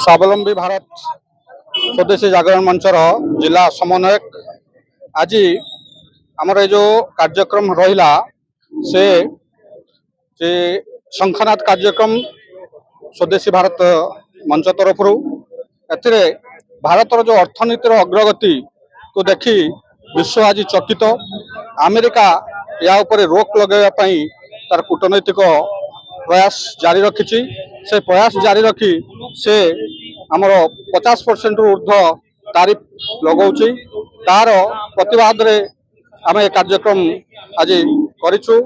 स्वावलंबी भारत स्वदेशी जागरण मंचर जिला समन्वयक आज आमर जो कार्यक्रम रहा से शंखनाथ कार्यक्रम स्वदेशी भारत मंच तरफ भारतर जो अर्थनीतिर अग्रगति को देखी विश्व आज चकित। अमेरिका या उपर रोक लगेवाई तार कूटनैतिक प्रयास जारी रखी। से प्रयास जारी रखी से आमर 50% ऊर्ध्व तारीफ लगाऊँच। तार प्रतिवाद रे आम कार्यक्रम आज करूँ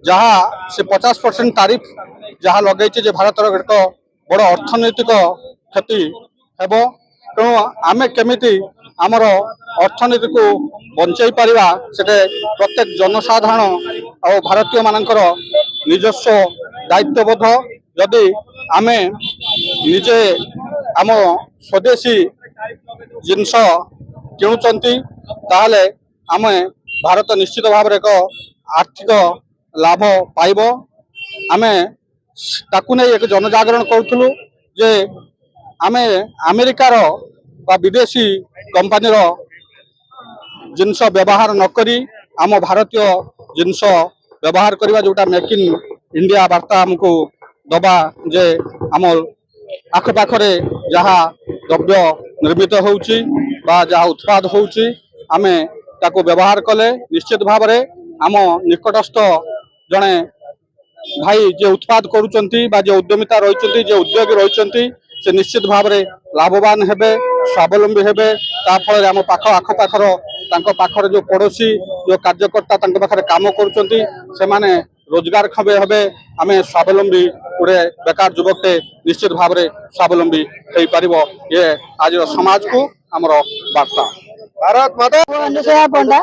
जहाँ से 50% तारीफ जहाँ लगे भारत एक बड़ अर्थनैतिक क्षति हेब। तेणु आम केमिति आमर अर्थनीति को बंचाई पारिबा सेटे प्रत्येक जनसाधारण और भारतीय मानकर निजस्व दायित्वबोध। जदि आमे निजे आम स्वदेशी जिनस किणुचंती ताहले आमे भारत निश्चित भाव एक आर्थिक लाभ पाइब। आमे ताकू नहीं एक जनजागरण करूँ जे आमे अमेरिकार बा विदेशी कंपानी जिनस व्यवहार नकरी आम भारतीय जिनस व्यवहार करवा जोटा मेक इन इंडिया वार्ता आमको दबा जे आम आखपाखरे जहाँ द्रव्य निर्मित होउची बा जहाँ उत्पाद होउची आमे ताको व्यवहार कले निश्चित भाव में आम निकटस्थ जड़े भाई जे उत्पाद करुचंती बा जे उद्यमिता रही जे उद्योगी रही से निश्चित भाव में लाभवान हेबे स्वावलंबी हेबे। ताफल आम पाख आखपाखर पाखर जो पड़ोशी जो कार्यकर्ता पाखे काम करुचंती से माने रोजगार खबे हेबे। आम स्वावलंबी गोटे बेकार युवकटे निश्चित भाव में स्वावलंबी हो पार। ये आज समाज को आमर वार्ता। भारत माता अनुसया पंडा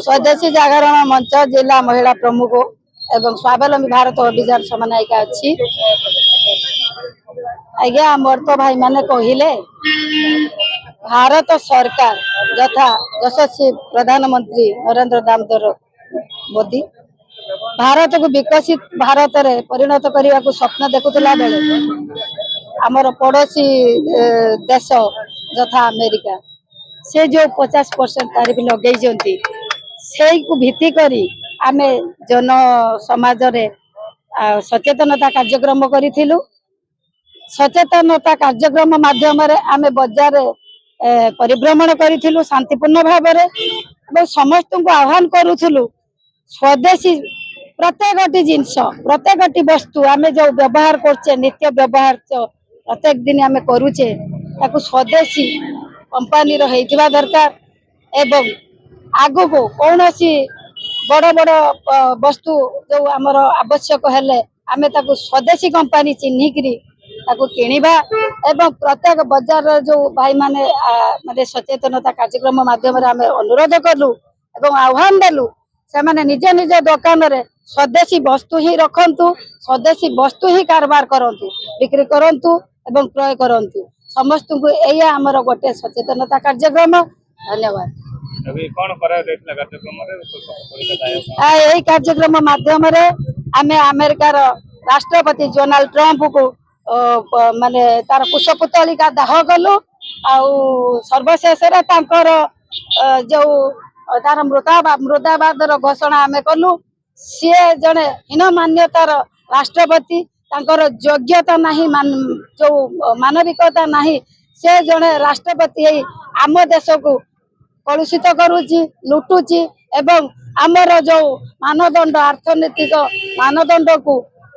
स्वदेशी जागरण मंच जिला महिला प्रमुख एवं स्वावलंबी भारत अभियान समन्वयिका अच्छी। आज्ञा मोर तो भाई माने कहले भारत सरकार यथा यशस्वी प्रधानमंत्री नरेंद्र दामोदर मोदी भारत को विकसित भारत रे परिणत करने को स्वप्न देखुला बेले आमर पड़ोसी देश यथा अमेरिका से जो 50% तारीफ लगे से भित्ति करी आमे जन समाज रे सचेतनता कार्यक्रम करिथिलु। सचेतनता कार्यक्रम माध्यम आमे बाजार परिभ्रमण करिथिलु शांतिपूर्ण भाव में समस्त को आह्वान करूथुलु स्वदेशी प्रत्येक जिनस प्रत्येक वस्तु आमे जो व्यवहार करचे नित्य व्यवहार प्रत्येक दिन आमे करूचे ताकू स्वदेशी कंपनी रहितबा दरकार एवं आगो को कौन सी बड़ बड़ वस्तु जो आमर आवश्यक हेले आमे ताकू स्वदेशी कंपनी चिन्हिकरी ताकू किनिबा एवं प्रत्येक बाजार जो भाई माने माने सचेतनता कार्यक्रम माध्यम रे आमे अनुरोध कलु एवं आह्वान देलु से माने निज निज दुकान रे स्वदेशी वस्तु ही रखंतु स्वदेशी वस्तु ही कारोबार करंतु बिक्री करंतु एवं क्रय करंतु समस्त को एया हमर गोटे सचेतनता कार्यक्रम। धन्यवाद। अभी कौन करा देथला कार्यक्रम रे यही कार्यक्रम माध्यम रे आमे अमेरिका रो राष्ट्रपति डोनाल्ड ट्रम्प को माने तार पुष्पपुतलिका दाह कलु आउ सर्वशेष रे तांकर जो तार मृदाबाद घोषणा आमे कलु। सी जड़े हीन मान्यतार राष्ट्रपति तांकर योग्यता नहीं जो मानविकता नहीं से जड़े राष्ट्रपति आम देश को कलुषित करुची लुटुची एवं आमर जो मानदंड अर्थनैतिक मानदंड को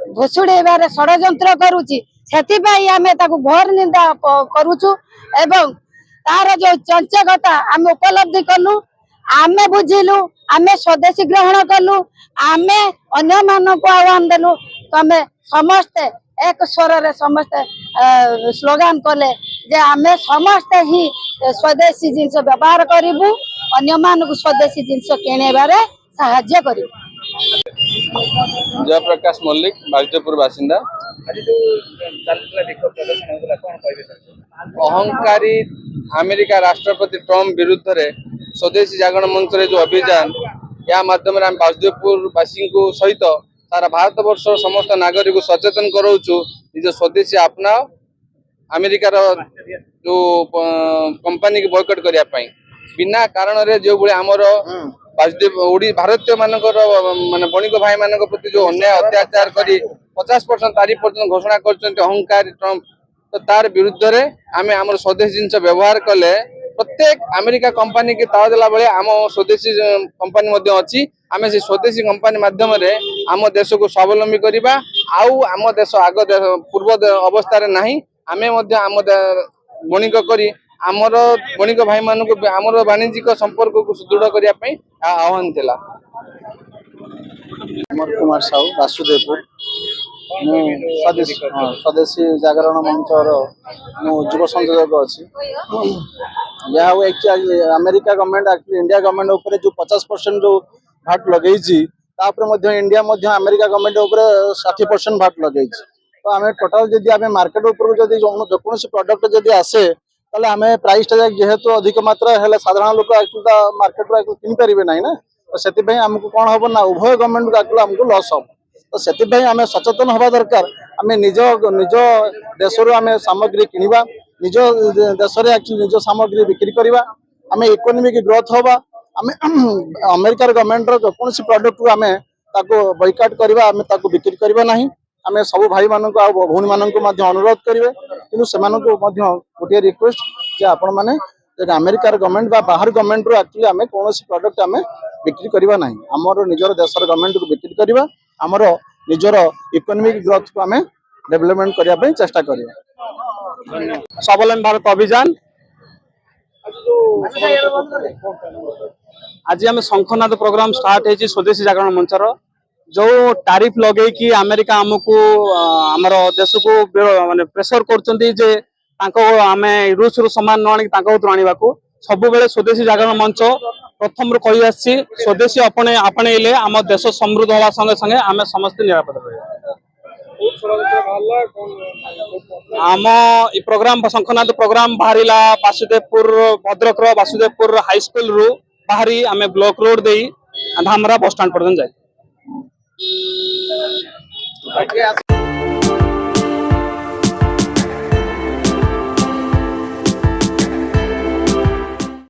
घोषुड़ेबार षड्यंत्र करुची सेथिपाई आमे ताकू घोर निंदा करुचु एवं तार जो चंचकता आमे उपलब्धि कलु आमे बुझिलु आमे स्वदेशी ग्रहण कलु आमे अन्य मान को आह्वान देलु तमे समस्ते एक स्वर रे समस्ते स्लोगान कले जे आमे समस्ते ही स्वदेशी जिनस व्यवहार करिबु अन्य मान को स्वदेशी जिनस किनेबारे सहाय्य करिबु। जयप्रकाश मल्लिक बाजितपुर बासिंदा। अहंकारी अमेरिका राष्ट्रपति ट्रम्प विरुद्ध रे स्वदेशी जागरण मंच रे जो अभियान या माध्यम रे बाजितपुर बासी को सहित सारा भारत वर्ष समस्त नागरिक को सचेतन कराऊँ निज स्वदेशी अपनाओ अमेरिकार जो कंपनी की बॉयकॉट करने बिना कारण रे जो भाई आमर भारतीय मानकर माने बणिक भाई मान प्रति जो अन्याय अत्याचार कर 50% तारीफ पर्यटन घोषणा कर अहंकार ट्रम्प तो तार विरुद्ध रे आमे आमर स्वदेशी जिनस व्यवहार कले प्रत्येक अमेरिका कंपनी की ताव देला बेले आम स्वदेशी कंपनी मध्य अछि आमे से स्वदेशी कंपनी माध्यम रे आम देश को स्वावलंबी करिबा आउ आम देश आग पूर्व अवस्था रे नाही आमे मध्य आम बणिक करी आमर बणिक भाई मान को आमर वाणिज्यिक संपर्क को सुदृढ़ करिया पई आह्वान थिला। अमर कुमार साहू वासुदेवपुर स्वदेशी जागरण मंचर युव संयोजक अच्छी यहाँ actually America government actually India government ऊपर जो 50% जो भाट लगे इंडिया अमेरिका गवर्नमेंट ऊपर 60% भाट लगे तो आम टोटाल जदि आम मार्केट ऊपर जो प्रोडक्ट जदि आसे ताले आम प्राइस जेहेतु अधिक मात्रा है साधारण लोक एक्चुअली मार्केट किन पारे ना तो से आमको कौन हम ना उभय गवर्नमेंट को आमको लॉस हम तो से आम सचेतन हवा दरकार आम निज निज देश आम सामग्री किणवा निज देश निज सामग्री बिक्री करवा आम इकोनॉमिक ग्रोथ हवा आम अमेरिकार गवर्नमेंट जो कौन प्रोडक्ट को आम बॉयकॉट करवा आम बिक्री करवा ना आम सब भाई मान भौणी मान अनुरोध करेंगे कि गोटे रिक्वेस्ट जे आपण मैंने अमेरिकार गवर्नमेंट बाहर गवर्नमेंट रू एक्चुअली आम कौन प्रोडक्ट आम बिक्री करवा ना आमर निजर देशर गवर्नमेंट को बिक्री करवा आमर निजर इकोनॉमिक ग्रोथ को आम डेवलपमेंट करने चेष्टा करिया। स्वावलंबी भारत अभियान आज आम शंखनाद प्रोग्राम स्टार्ट है स्वदेशी जागरण मंचर जो टारिफ लगे कि अमेरिका आमको आमर देश को माने प्रेशर कर आम रूस रु सामान न आने सब बेले स्वदेशी जागरण मंच प्रथम रू कही आसी स्वदेशी आपणेले आम देश समृद्ध हवा संगे संगे आम समस्त निरापद आम इ प्रोग्राम शंखनाद प्रोग्राम बाहरिला वासुदेवपुर भद्रक वासुदेवपुर हाईस्कूल रु बाहरी आम ब्लॉक रोड दे धामरा बस स्टैंड पर्यंत जाए।